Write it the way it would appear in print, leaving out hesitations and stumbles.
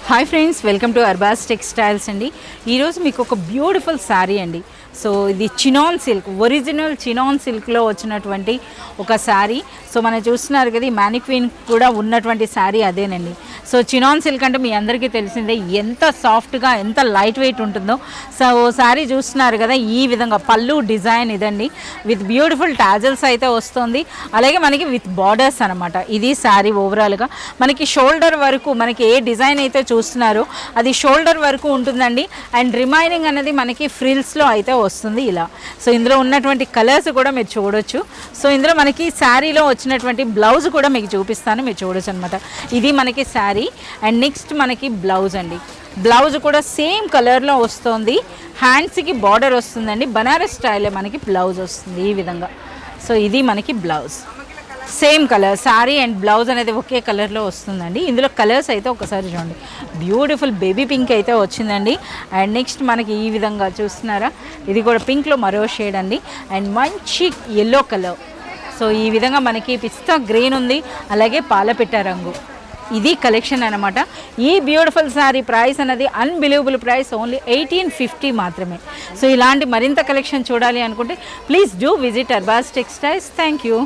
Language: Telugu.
Hi friends, welcome to Arbaz textiles అండి. ఈరోజు మీకు ఒక బ్యూటిఫుల్ శారీ అండి. సో ఇది చినాన్ సిల్క్, ఒరిజినల్ చినాన్ సిల్క్లో వచ్చినటువంటి ఒక శారీ. సో మనం చూస్తున్నారు కదా, ఈ మ్యానిక్వీన్ కూడా ఉన్నటువంటి శారీ అదేనండి. సో చినాన్ సిల్క్ అంటే మీ అందరికీ తెలిసిందే ఎంత సాఫ్ట్గా, ఎంత లైట్ వెయిట్ ఉంటుందో. సో శారీ చూస్తున్నారు కదా, ఈ విధంగా పళ్ళు డిజైన్ ఇదండి, విత్ బ్యూటిఫుల్ టాజల్స్ అయితే వస్తుంది. అలాగే మనకి విత్ బార్డర్స్ అనమాట. ఇది శారీ ఓవరాల్గా మనకి షోల్డర్ వరకు, మనకి ఏ డిజైన్ అయితే చూస్తున్నారో అది షోల్డర్ వరకు ఉంటుందండి. అండ్ రిమైనింగ్ అనేది మనకి ఫ్రిల్స్లో అయితే వస్తుంది ఇలా. సో ఇందులో ఉన్నటువంటి కలర్స్ కూడా మీరు చూడొచ్చు. సో ఇందులో మనకి శారీలో వచ్చినటువంటి బ్లౌజ్ కూడా మీకు చూపిస్తాను, మీరు చూడొచ్చు అనమాట. ఇది మనకి శారీ. అండ్ నెక్స్ట్ మనకి బ్లౌజ్ అండి. బ్లౌజ్ కూడా సేమ్ కలర్లో వస్తుంది. హ్యాండ్స్కి బార్డర్ వస్తుందండి. బనారస్ స్టైలే మనకి బ్లౌజ్ వస్తుంది ఈ విధంగా. సో ఇది మనకి blouse, same colour. Sari and blouse అనేది ఒకే కలర్లో వస్తుందండి. ఇందులో కలర్స్ అయితే ఒకసారి చూడండి, బ్యూటిఫుల్ బేబీ పింక్ అయితే వచ్చిందండి. అండ్ నెక్స్ట్ మనకి ఈ విధంగా చూస్తున్నారా, ఇది కూడా పింక్లో మరో షేడ్ అండి. అండ్ మంచి ఎల్లో కలర్. సో ఈ విధంగా మనకి పిస్తా గ్రీన్ ఉంది, అలాగే పాలపిట్ట రంగు. ఇది కలెక్షన్ అనమాట. ఈ బ్యూటిఫుల్ శారీ ప్రైస్ అనేది అన్బిలీవబుల్ ప్రైస్, ఓన్లీ 1850 మాత్రమే. సో ఇలాంటి మరింత కలెక్షన్ చూడాలి అనుకుంటే please do visit Arbaz textiles. Thank you.